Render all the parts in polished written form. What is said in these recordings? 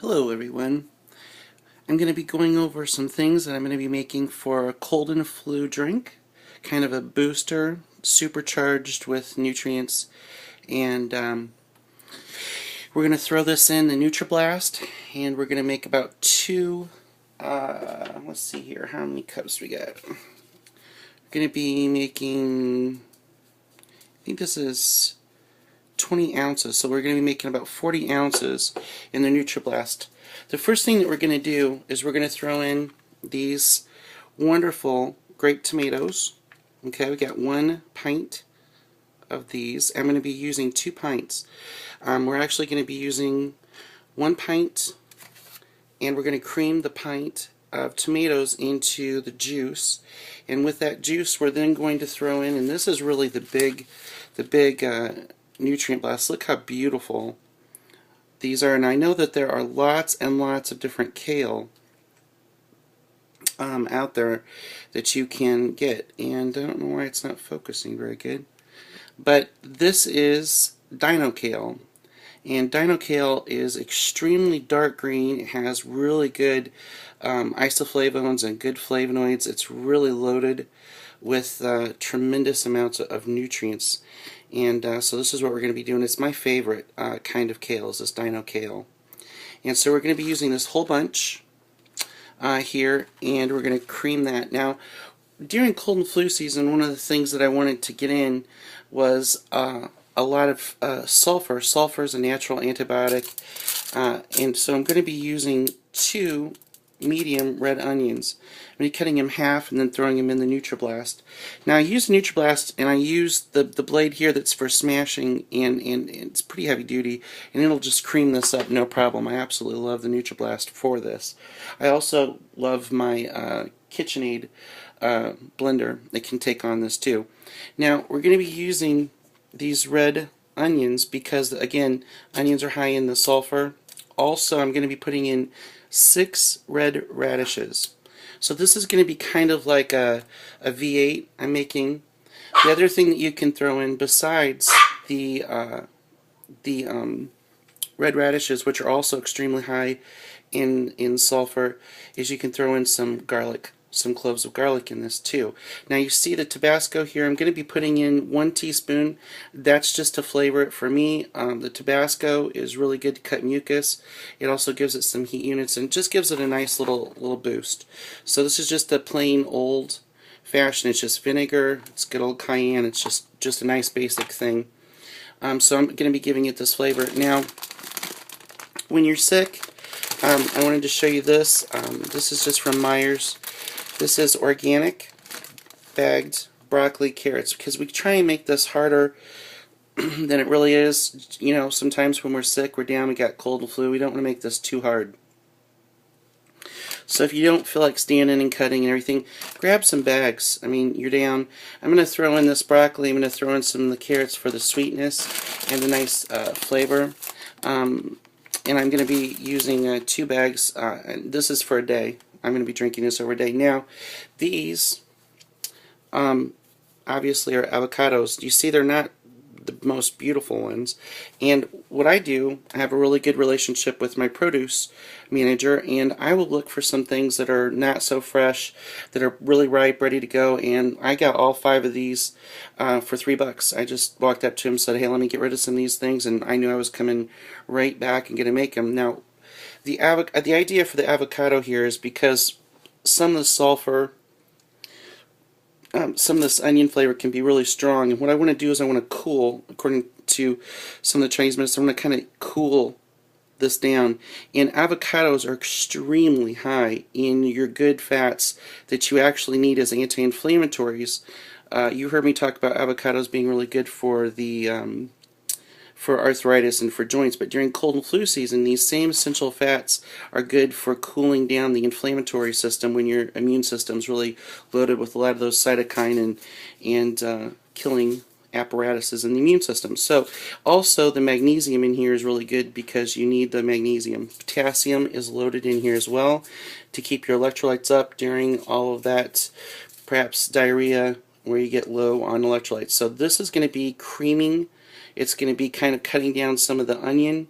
Hello everyone. I'm going to be going over some things that I'm going to be making for a cold and flu drink. Kind of a booster, supercharged with nutrients. And we're going to throw this in the NutriBlast. And we're going to make about two, let's see here, how many cups we got. We're going to be making, I think this is 20 ounces, so we're going to be making about 40 ounces in the NutriBlast. The first thing that we're going to do is we're going to throw in these wonderful grape tomatoes. Okay, we got 1 pint of these. I'm going to be using 2 pints. We're actually going to be using 1 pint, and we're going to cream the pint of tomatoes into the juice. And with that juice, we're then going to throw in, and this is really the big nutrient blast. Look how beautiful these are, and I know that there are lots and lots of different kale out there that you can get, and I don't know why it's not focusing very good, but this is dino kale, and dino kale is extremely dark green. It has really good isoflavones and good flavonoids. It's really loaded with tremendous amounts of nutrients. And so this is what we're going to be doing. It's my favorite kind of kale, is this dino kale. And so we're going to be using this whole bunch here, and we're going to cream that. Now, during cold and flu season, one of the things that I wanted to get in was a lot of sulfur. Sulfur is a natural antibiotic, and so I'm going to be using 2 medium red onions. I'm going to be cutting them half and then throwing them in the NutriBlast. Now I use the NutriBlast, and I use the blade here that's for smashing, and it's pretty heavy duty, and it'll just cream this up no problem. I absolutely love the NutriBlast for this. I also love my KitchenAid blender that can take on this too. Now we're going to be using these red onions because, again, onions are high in the sulfur. Also, I'm going to be putting in 6 red radishes. So this is going to be kind of like a V8 I'm making. The other thing that you can throw in besides the red radishes, which are also extremely high in sulfur, is you can throw in some garlic, some cloves of garlic in this too. Now you see the Tabasco here. I'm going to be putting in 1 teaspoon. That's just to flavor it for me. The Tabasco is really good to cut mucus. It also gives it some heat units and just gives it a nice little boost. So this is just a plain old fashioned. It's just vinegar. It's good old cayenne. It's just a nice basic thing. So I'm going to be giving it this flavor. Now, when you're sick, I wanted to show you this. This is just from Myers. This is organic bagged broccoli carrots, because we try and make this harder than it really is. You know, sometimes when we're sick, we're down, we got cold and flu, we don't want to make this too hard. So if you don't feel like standing and cutting and everything, grab some bags. I mean, you're down. I'm going to throw in this broccoli. I'm going to throw in some of the carrots for the sweetness and the nice flavor. And I'm going to be using 2 bags. This is for a day. I'm going to be drinking this over a day. Now, these obviously are avocados. You see, they're not the most beautiful ones. And what I do, I have a really good relationship with my produce manager, and I will look for some things that are not so fresh, that are really ripe, ready to go. And I got all 5 of these for $3. I just walked up to him and said, "Hey, let me get rid of some of these things," and I knew I was coming right back and going to make them. Now, the idea for the avocado here is because some of the sulfur, some of this onion flavor can be really strong, and what I want to do is I want to cool, according to some of the Chinese medicine, I want to kind of cool this down. And avocados are extremely high in your good fats that you actually need as anti-inflammatories. You heard me talk about avocados being really good for the for arthritis and for joints, but during cold and flu season, these same essential fats are good for cooling down the inflammatory system when your immune system's really loaded with a lot of those cytokine and killing apparatuses in the immune system. So also the magnesium in here is really good because you need the magnesium. Potassium is loaded in here as well to keep your electrolytes up during all of that, perhaps diarrhea, where you get low on electrolytes. So this is going to be creaming. It's going to be kind of cutting down some of the onion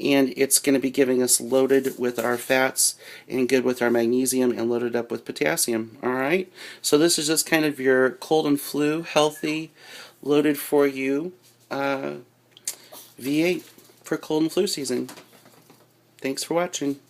and it's going to be giving us loaded with our fats and good with our magnesium and loaded up with potassium. Alright, so this is just kind of your cold and flu, healthy, loaded for you V8 for cold and flu season. Thanks for watching.